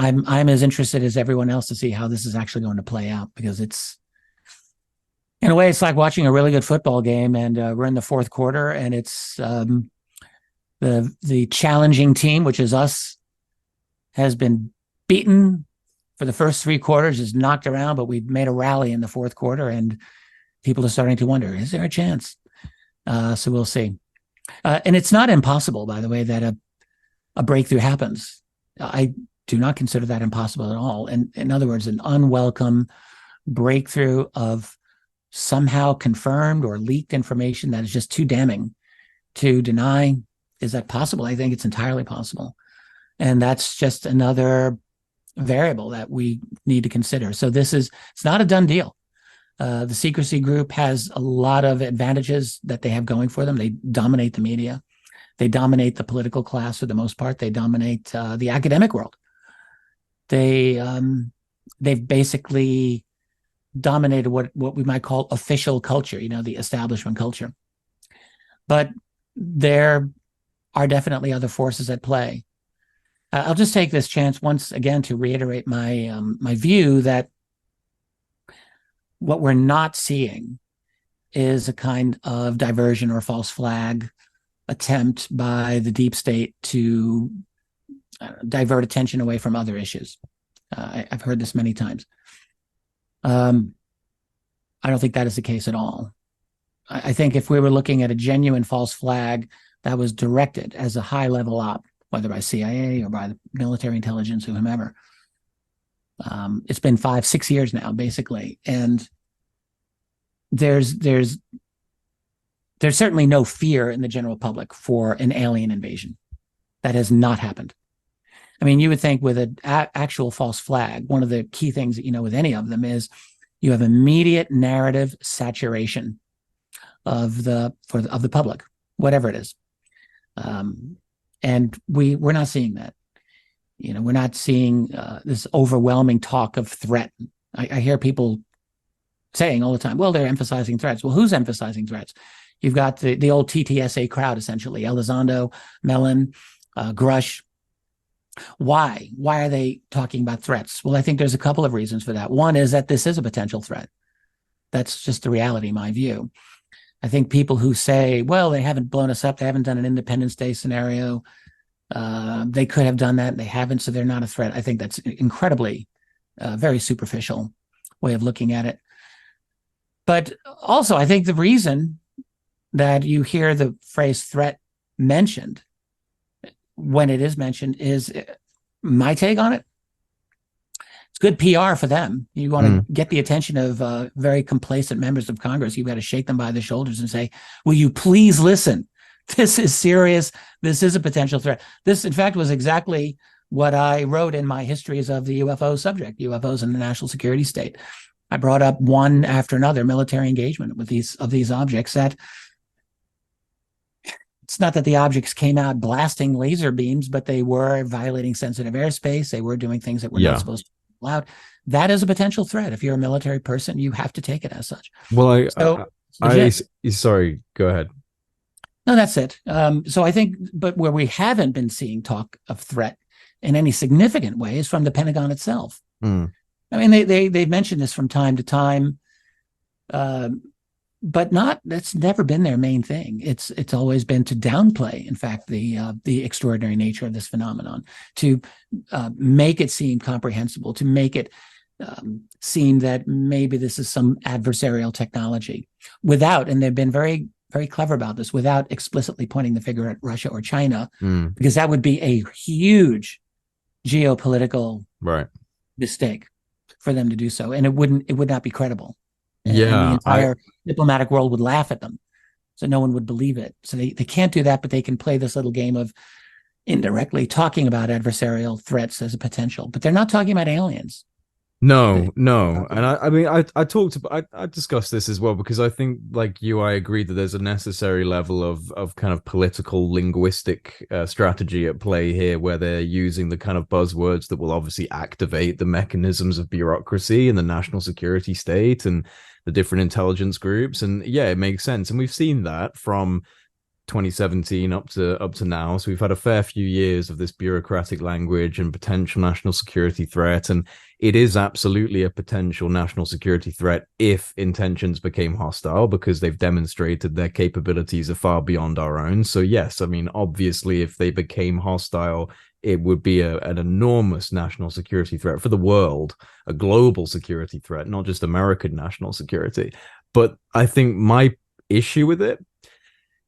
I'm as interested as everyone else to see how this is actually going to play out, because it's, in a way, it's like watching a really good football game, and we're in the fourth quarter, and it's the challenging team, which is us, has been beaten for the first three quarters, is knocked around, but we've made a rally in the fourth quarter, and people are starting to wonder, is there a chance? So we'll see. And it's not impossible, by the way, that a breakthrough happens. I do not consider that impossible at all. And in other words, an unwelcome breakthrough of somehow confirmed or leaked information that is just too damning to deny. Is that possible? I think it's entirely possible. And that's just another variable that we need to consider. So it's not a done deal. The secrecy group has a lot of advantages that they have going for them. They dominate the media. They dominate the political class for the most part. They dominate the academic world. They've basically dominated what we might call official culture, the establishment culture. But there are definitely other forces at play. I'll just take this chance once again to reiterate my view that what we're not seeing is a kind of diversion or false flag attempt by the deep state to divert attention away from other issues. I've heard this many times. I don't think that is the case at all. I think if we were looking at a genuine false flag that was directed as a high-level op, whether by CIA or by the military intelligence or whomever, it's been 5-6 years now, basically, and there's certainly no fear in the general public for an alien invasion. That has not happened. I mean, you would think with an actual false flag, one of the key things that with any of them is you have immediate narrative saturation of the public, whatever it is, and we're not seeing that. We're not seeing this overwhelming talk of threat. I hear people saying all the time, well, they're emphasizing threats. Well, who's emphasizing threats? You've got the old TTSA crowd, essentially, Elizondo, Mellon, Grush. Why? Why are they talking about threats? Well, I think there's a couple of reasons for that. One is that this is a potential threat. That's just the reality, in my view. I think people who say, well, they haven't blown us up, they haven't done an Independence Day scenario, they could have done that, and they haven't, so they're not a threat. I think that's incredibly, very superficial way of looking at it. But also, I think the reason that you hear the phrase threat mentioned when it is mentioned is my take on it. It's good PR for them. You want to get the attention of very complacent members of Congress. You've got to shake them by the shoulders and say, will you please listen? This is serious. This is a potential threat. This, in fact, was exactly what I wrote in my histories of the UFO subject, UFOs and the national security state. I brought up one after another military engagement with these objects that it's not that the objects came out blasting laser beams, but they were violating sensitive airspace. They were doing things that were not supposed to be allowed. That is a potential threat. If you're a military person, you have to take it as such. Well, sorry, go ahead. No, that's it. So I think, but where we haven't been seeing talk of threat in any significant way is from the Pentagon itself. I mean, they've mentioned this from time to time, but that's never been their main thing. It's always been to downplay, in fact, the extraordinary nature of this phenomenon, to make it seem comprehensible, to make it seem that maybe this is some adversarial technology, and they've been very, very clever about this, without explicitly pointing the finger at Russia or China, because that would be a huge geopolitical mistake for them to do so, and it would not be credible. And the entire diplomatic world would laugh at them, so no one would believe it. So they can't do that, but they can play this little game of indirectly talking about adversarial threats as a potential, but they're not talking about aliens. No. And I discussed this as well, because I think, like you, I agree that there's a necessary level of kind of political linguistic strategy at play here, where they're using the kind of buzzwords that will obviously activate the mechanisms of bureaucracy and the national security state and the different intelligence groups. And yeah, it makes sense. And we've seen that from 2017 up to now. So we've had a fair few years of this bureaucratic language and potential national security threat. And it is absolutely a potential national security threat if intentions became hostile, because they've demonstrated their capabilities are far beyond our own. So yes, I mean, obviously, if they became hostile, it would be an enormous national security threat for the world, a global security threat, not just American national security. But I think my issue with it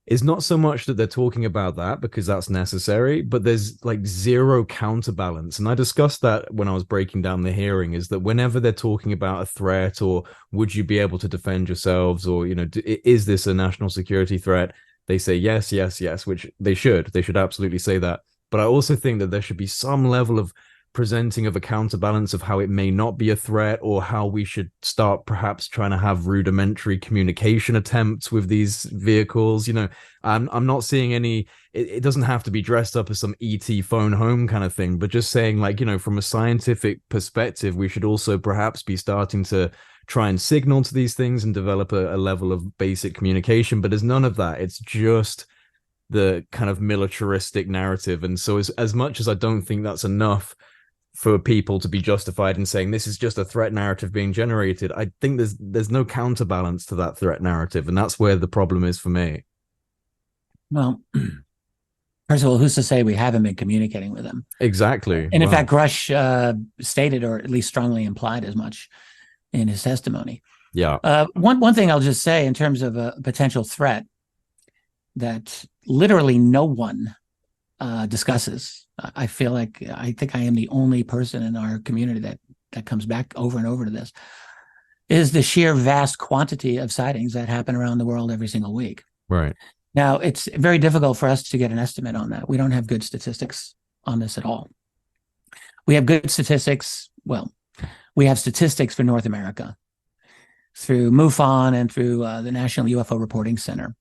is not so much that they're talking about that, because that's necessary, but there's like zero counterbalance. And I discussed that when I was breaking down the hearing, is that whenever they're talking about a threat, or would you be able to defend yourselves, or, is this a national security threat? They say yes, yes, yes, which they should absolutely say that. But I also think that there should be some level of presenting of a counterbalance of how it may not be a threat, or how we should start perhaps trying to have rudimentary communication attempts with these vehicles. I'm not seeing any, it doesn't have to be dressed up as some ET phone home kind of thing, but just saying, like, from a scientific perspective, we should also perhaps be starting to try and signal to these things and develop a level of basic communication. But there's none of that. It's just the kind of militaristic narrative. And so as much as I don't think that's enough for people to be justified in saying this is just a threat narrative being generated, I think there's no counterbalance to that threat narrative, and that's where the problem is for me. Well, first of all, who's to say we haven't been communicating with them? Exactly. And in fact, Grush stated, or at least strongly implied as much in his testimony. Yeah. One thing I'll just say in terms of a potential threat that literally no one discusses. I feel like I think I am the only person in our community that comes back over and over to this, is the sheer vast quantity of sightings that happen around the world every single week. Right. Now, it's very difficult for us to get an estimate on that. We don't have good statistics on this at all. We have good statistics. Well, we have statistics for North America through MUFON and through the National UFO Reporting Center.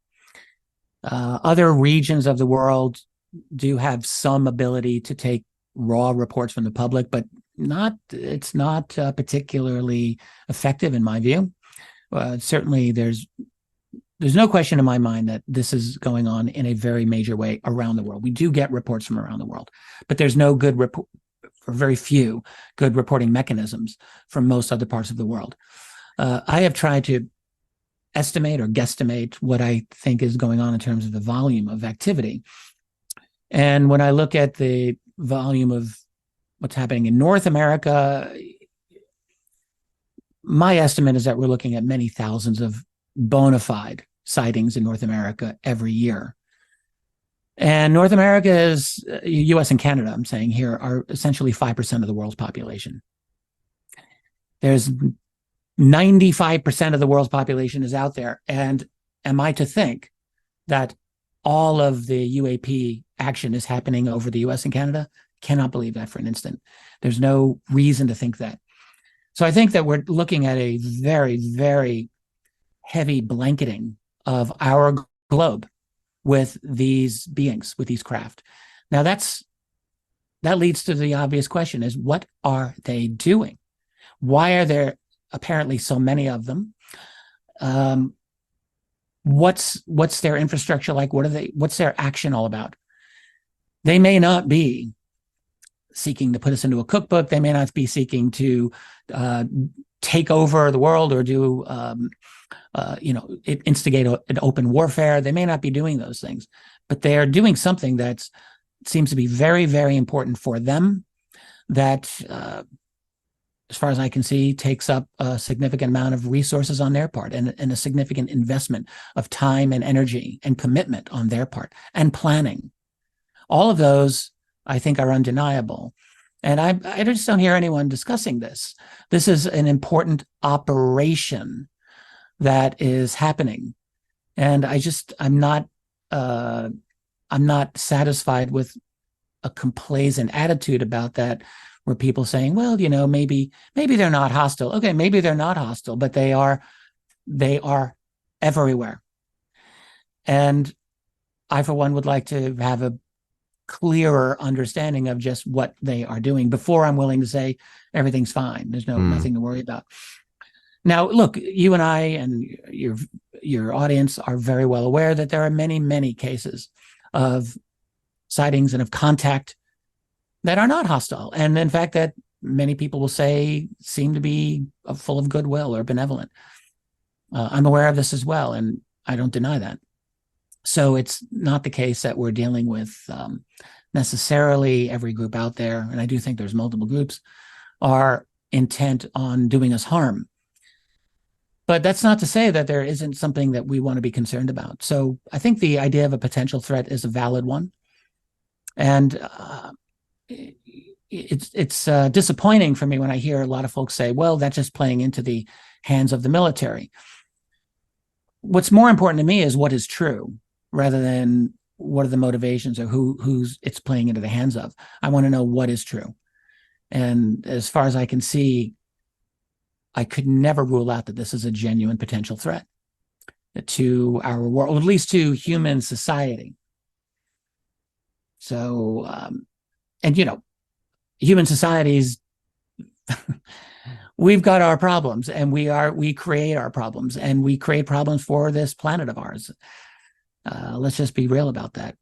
Other regions of the world do have some ability to take raw reports from the public, but it's not particularly effective in my view. Certainly, there's no question in my mind that this is going on in a very major way around the world. We do get reports from around the world, but there's no good report, or very few good reporting mechanisms from most other parts of the world. I have tried to estimate or guesstimate what I think is going on in terms of the volume of activity. And when I look at the volume of what's happening in North America, my estimate is that we're looking at many thousands of bona fide sightings in North America every year. And North America is, US and Canada, I'm saying here, are essentially 5% of the world's population. There's 95% of the world's population is out there. And am I to think that all of the UAP action is happening over the US and Canada? Cannot believe that for an instant. There's no reason to think that. So I think that we're looking at a very, very heavy blanketing of our globe with these beings, with these craft. Now that leads to the obvious question: is what are they doing? Why are there apparently so many of them? What's their infrastructure like? What's their action all about? They may not be seeking to put us into a cookbook. They may not be seeking to take over the world or do instigate an open warfare. They may not be doing those things, but they are doing something that seems to be very, very important for them, that as far as I can see, takes up a significant amount of resources on their part, and a significant investment of time and energy and commitment on their part, and planning. All of those, I think, are undeniable. And I just don't hear anyone discussing this. This is an important operation that is happening. And I'm not satisfied with a complacent attitude about that, where people saying, well, maybe they're not hostile. Okay, maybe they're not hostile, but they are everywhere. And I, for one, would like to have a clearer understanding of just what they are doing before I'm willing to say everything's fine. There's nothing to worry about. Now, look, you and I and your audience are very well aware that there are many, many cases of sightings and of contact that are not hostile. And in fact, that many people will say seem to be full of goodwill or benevolent. I'm aware of this as well, and I don't deny that. So it's not the case that we're dealing with necessarily every group out there, and I do think there's multiple groups, are intent on doing us harm. But that's not to say that there isn't something that we want to be concerned about. So I think the idea of a potential threat is a valid one. And it's disappointing for me when I hear a lot of folks say, well, that's just playing into the hands of the military. What's more important to me is what is true rather than what are the motivations or who's it's playing into the hands of. I want to know what is true. And as far as I can see, I could never rule out that this is a genuine potential threat to our world, at least to human society. So, and human societies, we've got our problems, and we create our problems, and we create problems for this planet of ours. Let's just be real about that.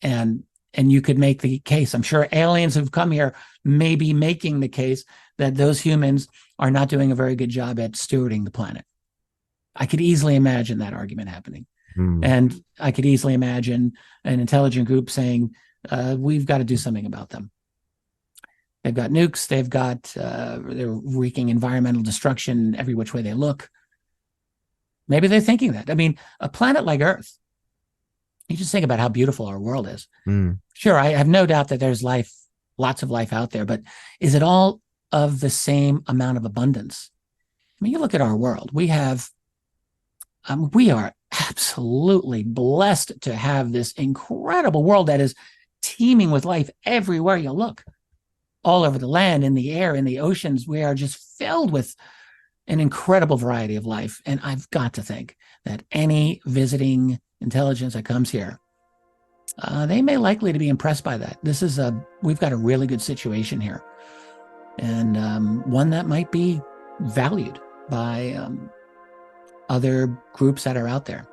And you could make the case, I'm sure aliens who've come here may be making the case that those humans are not doing a very good job at stewarding the planet. I could easily imagine that argument happening. And I could easily imagine an intelligent group saying, we've got to do something about them. They've got nukes. They're wreaking environmental destruction every which way they look. Maybe they're thinking that. I mean, a planet like Earth, you just think about how beautiful our world is. Sure, I have no doubt that there's life, lots of life out there, but is it all of the same amount of abundance? I mean, you look at our world. We are absolutely blessed to have this incredible world that is teeming with life everywhere you look. All over the land, in the air, in the oceans, we are just filled with an incredible variety of life. And I've got to think that any visiting intelligence that comes here, they may likely to be impressed by that. We've got a really good situation here, and one that might be valued by other groups that are out there.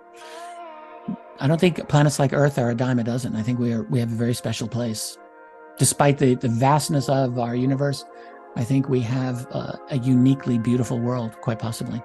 I don't think planets like Earth are a dime a dozen. I think we have a very special place. Despite the vastness of our universe, I think we have a uniquely beautiful world, quite possibly.